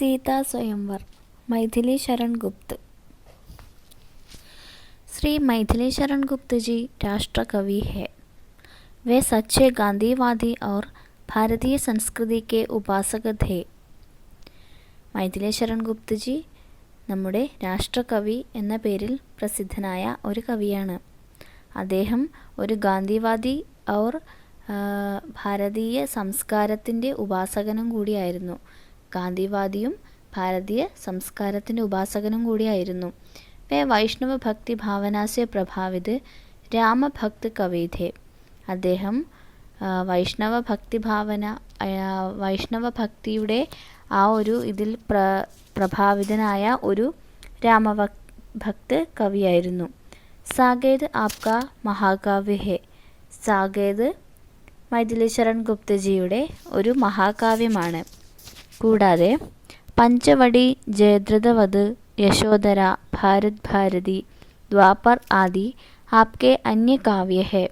सीता स्वयंवर मैथिली शरण गुप्त। श्री मैथिली शरण गुप्त जी राष्ट्र कवि है। वे सच्चे गांधीवादी और भारतीय संस्कृति के उपासक थे। मैथिली शरण गुप्त जी നമ്മുടെ രാഷ്ട്രകവി എന്ന പേരിൽ പ്രസിദ്ധനായ ഒരു കവിയാണ്. അദ്ദേഹം ഒരു ഗാന്ധിവാദി और ഭാരതീയ സംസ്കാരത്തിൻ്റെ ഉപാസകനും കൂടിയായിരുന്നു. ഗാന്ധിവാദിയും ഭാരതീയ സംസ്കാരത്തിൻ്റെ ഉപാസകനും കൂടിയായിരുന്നു. वे वैष्णव भक्ति भावना से प्रभावित രാമഭക്ത് കവി थे. അദ്ദേഹം വൈഷ്ണവ ഭക്തിയുടെ ആ ഒരു ഇതിൽ പ്രഭാവിതനായ ഒരു രാമഭക്ത് കവിയായിരുന്നു. സാകേത് ആപ്കാ മഹാകാവ്യ ഹെ. സാകേത് മൈഥിലി ശരൺ ഗുപ്തജിയുടെ ഒരു മഹാകാവ്യമാണ്. കൂടാതെ പഞ്ചവടി, ജയദ്രഥവധ്, യശോധര, ഭാരത് ഭാരതി, ദ്വാപർ ആദി ആപ്കെ അന്യ കാവ്യ ഹെ.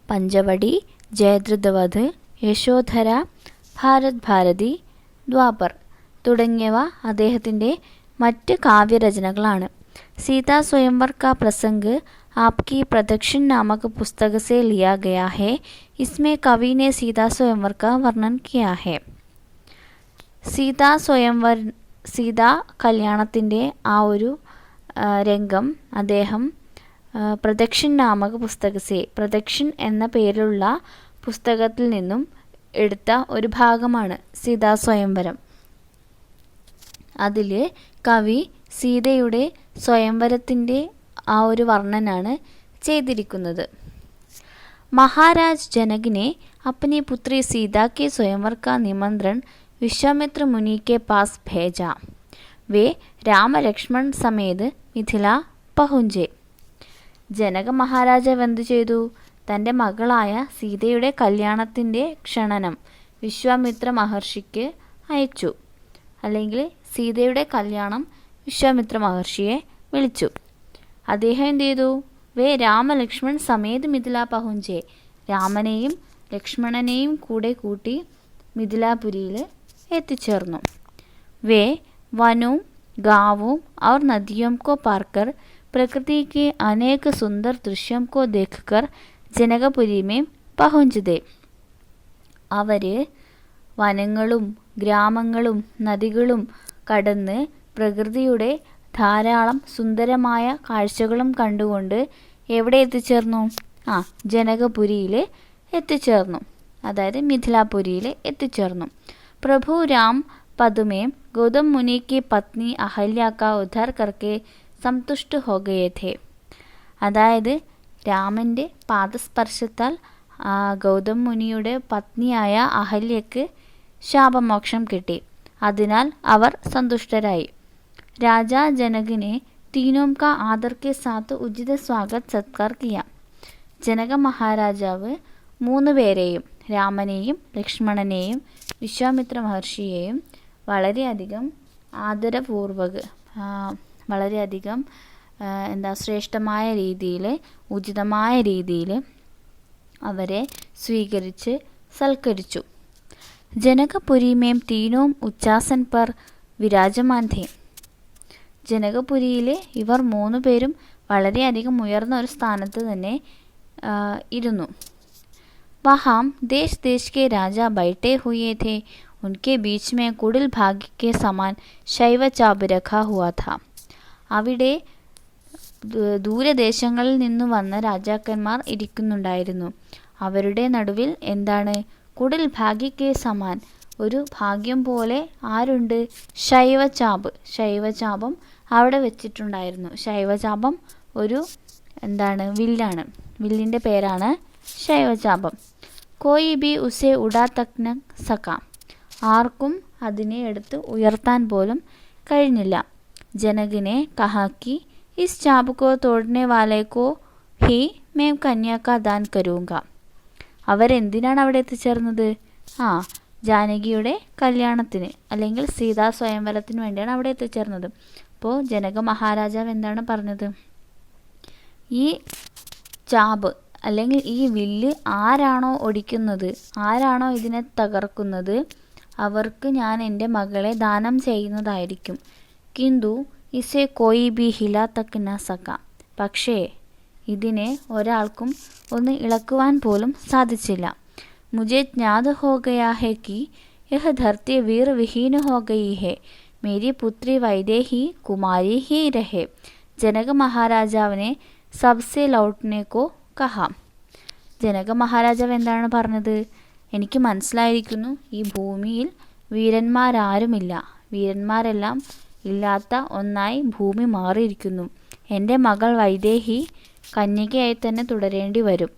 പഞ്ചവടി, ജയദ്രഥവധ്, യശോധര, ഭാരത് ഭാരതി, ദ്വാപർ തുടങ്ങിയവ അദ്ദേഹത്തിൻ്റെ മറ്റ് കാവ്യരചനകളാണ്. सीता स्वयंवर का प्रसंग आपकी प्रदक्षिण नामक पुस्तक से लिया गया है. इसमें कवि ने सीता स्वयंवर का वर्णन किया है. സീതാ കല്യാണത്തിൻ്റെ ആ ഒരു രംഗം അദ്ദേഹം പ്രദക്ഷിൺ നാമക പുസ്തകസെ, പ്രദക്ഷിൺ എന്ന പേരിലുള്ള പുസ്തകത്തിൽ നിന്നും എടുത്ത ഒരു ഭാഗമാണ് സീതാ സ്വയംവരം. അതിൽ കവി സീതയുടെ സ്വയംവരത്തിൻ്റെ ആ ഒരു വർണ്ണനാണ് ചെയ്തിരിക്കുന്നത്. महाराज जनक ने अपनी पुत्री सीता के स्वयंवर का निमंत्रण विश्वामित्र मुनि के पास भेजा. वे राम लक्ष्मण समेत മിഥില പഹുഞ്ചെ. ജനക മഹാരാജാവ് എന്തു ചെയ്തു? തൻ്റെ മകളായ സീതയുടെ കല്യാണത്തിൻ്റെ ക്ഷണനം വിശ്വാമിത്ര മഹർഷിക്ക് അയച്ചു. അല്ലെങ്കിൽ സീതയുടെ കല്യാണം വിശ്വാമിത്ര മഹർഷിയെ വിളിച്ചു. അദ്ദേഹം എന്ത് ചെയ്തു? വേ രാമലക്ഷ്മൺ സമേത് മിഥില പഹുഞ്ചെ. രാമനെയും ലക്ഷ്മണനെയും കൂടെ കൂട്ടി മിഥിലാപുരിയിൽ എത്തിച്ചേർന്നു. വേ വനവും गांवों और नदियों को पार कर प्रकृति के अनेक सुंदर दृश्यों को देखकर जनकपुरी में पहुंच गए. അവർ വനങ്ങളും ഗ്രാമങ്ങളും നദികളും കടന്ന് പ്രകൃതിയുടെ ധാരാളം സുന്ദരമായ കാഴ്ചകളും കണ്ടുകൊണ്ട് എവിടെ എത്തിച്ചേർന്നു? ജനകപുരിയിൽ എത്തിച്ചേർന്നു. അതായത് മിഥിലാപുരിയിൽ എത്തിച്ചേർന്നു. പ്രഭു രാം पद में गौतम मुनि की पत्नी अहल्या का उद्धार करके संतुष्ट हो गए थे. അതായത് രാമൻ്റെ പാദസ്പർശത്താൽ ഗൗതം മുനിയുടെ പത്നിയായ അഹല്യക്ക് ശാപമോക്ഷം കിട്ടി. അതിനാൽ അവർ സന്തുഷ്ടരായി. രാജാ ജനകിനെ तीनों का आदर के साथ उचित स्वागत सत्कार किया. ജനക മഹാരാജാവ് 3 പേരെയും, രാമനെയും ലക്ഷ്മണനെയും വിശ്വാമിത്ര മഹർഷിയെയും വളരെയധികം വളരെയധികം ശ്രേഷ്ഠമായ രീതിയിൽ, ഉചിതമായ രീതിയിൽ അവരെ സ്വീകരിച്ച് സൽക്കരിച്ചു. ജനകപുരി മേം തീനോം ഉച്ചാസൻ പർ വിരാജമാൻ ഥേ. ജനകപുരിയിൽ ഇവർ 3 പേരും വളരെയധികം ഉയർന്ന ഒരു സ്ഥാനത്ത് തന്നെ ഇരുന്നു. വഹാം देश देश के राजा बैठे हुए थे. उनके बीच में कुड़िल भाग्य के समान शैव चाप रखा हुआ था. അവിടെ ദൂരദേശങ്ങളിൽ നിന്ന് വന്ന രാജാക്കന്മാർ ഇരിക്കുന്നുണ്ടായിരുന്നു. അവരുടെ നടുവിൽ എന്താണ്? കുടിൽ ഭാഗ്യക്കെ സമാൻ, ഒരു ഭാഗ്യം പോലെ ആരുണ്ട്? ശൈവചാപം അവിടെ വെച്ചിട്ടുണ്ടായിരുന്നു. ശൈവചാപം ഒരു വില്ലാണ്. വില്ലിൻ്റെ പേരാണ് ശൈവചാപം. കോയി ബി ഉസെ ഉടാ തക് ന സകാ. ആർക്കും അതിനെ എടുത്ത് ഉയർത്താൻ പോലും കഴിഞ്ഞില്ല. ജനകിനെ കഹാ കി ഇസ് ചാപ് കോ തോടനെ വാലെ കോ ഹി മേം കന്യാ കാ ദാൻ കരൂങ്ക. അവരെന്തിനാണ് അവിടെ എത്തിച്ചേർന്നത്? ജാനകിയുടെ കല്യാണത്തിന് അല്ലെങ്കിൽ സീതാ സ്വയംവരത്തിന് വേണ്ടിയാണ് അവിടെ എത്തിച്ചേർന്നത്. അപ്പോൾ ജനക മഹാരാജാവ് എന്താണ് പറഞ്ഞത്? ഈ ചാപ് അല്ലെങ്കിൽ ഈ വില്ല് ആരാണോ ഒടിക്കുന്നത്, ആരാണോ ഇതിനെ തകർക്കുന്നത്, അവർക്ക് ഞാൻ എൻ്റെ മകളെ ദാനം ചെയ്യുന്നതായിരിക്കും. കിന്തു ഇസെ കോയി ബി ഹിലാ തക് ന സക. പക്ഷേ ഇതിനെ ഒരാൾക്കും ഒന്ന് ഇളക്കുവാൻ പോലും സാധിച്ചില്ല. മുझे ज्ञात हो गया है कि यह धरती वीर विहीन हो गई है. मेरी पुत्री वैदेही कुमारी ही रहे. जनक മഹാരാജാവിനെ സബ്സെ ലൗട്ട്നെ കോ കഹാ. ജനക മഹാരാജാവ് എന്താണ് പറഞ്ഞത്? എനിക്ക് മനസ്സിലായിരിക്കുന്നു, ഈ ഭൂമിയിൽ വീരന്മാരാരുമില്ല, വീരന്മാരെല്ലാം ഇല്ലാത്ത ഒന്നായി ഭൂമി മാറിയിരിക്കുന്നു. എൻ്റെ മകൾ വൈദേഹി കന്യകയായി തന്നെ തുടരേണ്ടി വരും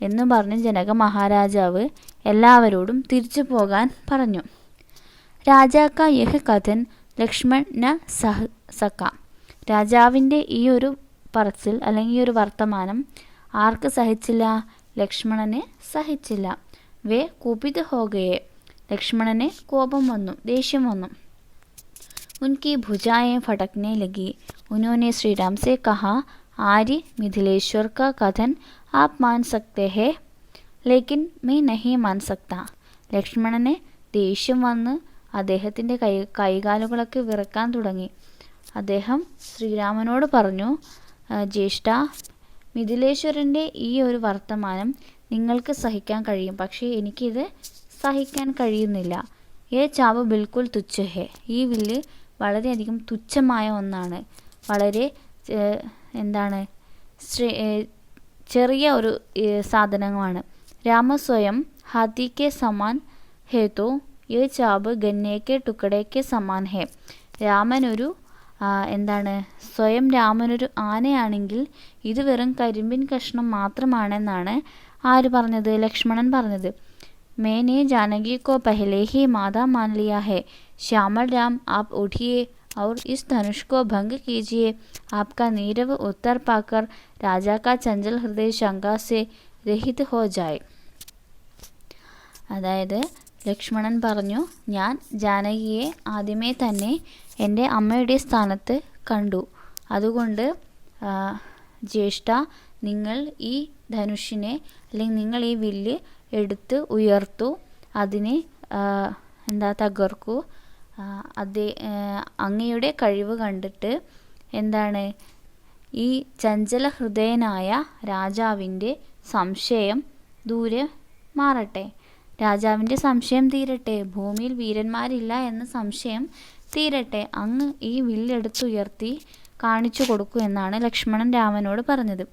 എന്ന് പറഞ്ഞ് ജനക മഹാരാജാവ് എല്ലാവരോടും തിരിച്ചു പോകാൻ പറഞ്ഞു. രാജാക്ക യഹ് കഥൻ ലക്ഷ്മൺ ന സക. രാജാവിൻ്റെ ഈ ഒരു പറച്ചിൽ അല്ലെങ്കിൽ ഈ ഒരു വർത്തമാനം ആർക്ക് സഹിച്ചില്ല? ലക്ഷ്മണന് സഹിച്ചില്ല. വേ കുപിത് ഹോഗയെ. ലക്ഷ്മണന് കോപം വന്നു, ദേഷ്യം വന്നു. ഉൻകി ഭുജായേं फटकने लगी. उन्होंने श्री राम से कहा, आर्य मिथिलेश्वर का कथन आप मान सकते हैं, लेकिन मैं नहीं मान सकता. ലക്ഷ്മണന് ദേഷ്യം വന്ന് അദ്ദേഹത്തിൻ്റെ കൈകാലുകളൊക്കെ വിറക്കാൻ തുടങ്ങി. അദ്ദേഹം ശ്രീരാമനോട് പറഞ്ഞു, ജ്യേഷ്ഠ, മിഥിലേശ്വരൻ്റെ ഈ ഒരു വർത്തമാനം നിങ്ങൾക്ക് സഹിക്കാൻ കഴിയും, പക്ഷേ എനിക്കിത് സഹിക്കാൻ കഴിയുന്നില്ല. ഏ ചാവ് ബിൽക്കുൽ തുച്ഛ ഹേ. ഈ വില്ല് വളരെയധികം തുച്ഛമായ ഒന്നാണ്, വളരെ ചെറിയ ഒരു സാധനമാണ്. രാമ സ്വയം ഹാത്തിക്ക് സമാൻ ഹേ തോ യേ ചാബ് ഗന്നേക്ക് ടുക്കടേക്ക് സമാൻ ഹേ. രാമനൊരു സ്വയം രാമനൊരു ആനയാണെങ്കിൽ ഇത് വെറും കരിമ്പിൻ കഷ്ണം മാത്രമാണെന്നാണ് ആര് പറഞ്ഞത്? ലക്ഷ്മണൻ പറഞ്ഞത്. मैंने जानकी को पहले ही मादा मान लिया है. श्यामल राम, आप उठिए और इस धनुष को भंग कीजिए. आपका नीरव उत्तर पाकर राजा का चंचल हृदय शंका से रहित हो जाए. അതായത് ലക്ഷ്മണൻ പറഞ്ഞു, ഞാൻ ജാനകിയെ ആദ്യമേ തന്നെ എൻ്റെ അമ്മയുടെ സ്ഥാനത്ത് കണ്ടു. അതുകൊണ്ട് ജ്യേഷ്ഠ, നിങ്ങൾ ഈ ധനുഷിനെ അല്ലെങ്കിൽ നിങ്ങൾ ഈ വില്ല് എടുത്ത് ഉയർത്തു, അതിനെ തകർക്കൂ. അങ്ങയുടെ കഴിവ് കണ്ടിട്ട് ഈ ചഞ്ചല ഹൃദയനായ രാജാവിൻ്റെ സംശയം ദൂരെ മാറട്ടെ, രാജാവിൻ്റെ സംശയം തീരട്ടെ, ഭൂമിയിൽ വീരന്മാരില്ല എന്ന സംശയം തീരട്ടെ. അങ്ങ് ഈ വില്ലെടുത്തുയർത്തി കാണിച്ചു കൊടുക്കൂ എന്നാണ് ലക്ഷ്മണൻ രാമനോട് പറഞ്ഞത്.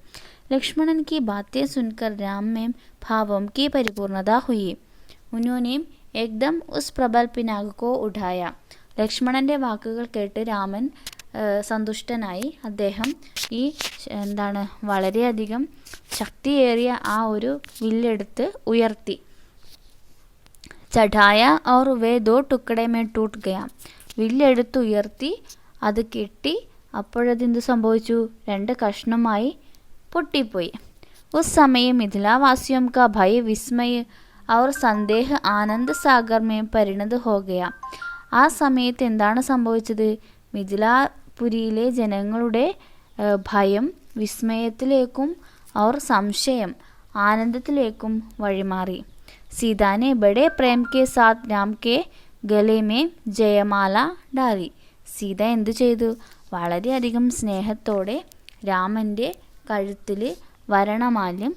लक्ष्मणन की बातें सुनकर राम में भावों की परिपूर्णता हुई. उन्होंने एकदम उस प्रबल पिनाक को उठाया. ലക്ഷ്മണൻ്റെ വാക്കുകൾ കേട്ട് രാമൻ സന്തുഷ്ടനായി. അദ്ദേഹം ഈ വളരെയധികം ശക്തിയേറിയ ആ ഒരു വില്ലെടുത്ത് ഉയർത്തി. ചढ़ाയ और वे दो टुकड़े में टूट गया. വില്ലെടുത്ത് ഉയർത്തി, അത് കെട്ടി. അപ്പോഴതെന്ത് സംഭവിച്ചു? 2 കഷ്ണമായി പൊട്ടിപ്പോയി. उस समय मिथिलावासियों का भय, विस्मय और संदेह आनंद सागर में परिणत हो गया. ആ സമയത്ത് എന്താണ് സംഭവിച്ചത്? മിഥിലാപുരിയിലെ ജനങ്ങളുടെ ഭയം വിസ്മയത്തിലേക്കും और സംശയം ആനന്ദത്തിലേക്കും വഴിമാറി. सीता ने बड़े प्रेम के साथ राम के गले में जयमाला डाली. സീത എന്തു ചെയ്തു? വളരെയധികം സ്നേഹത്തോടെ രാമൻ്റെ കഴുത്തിൽ വരണമാല്യം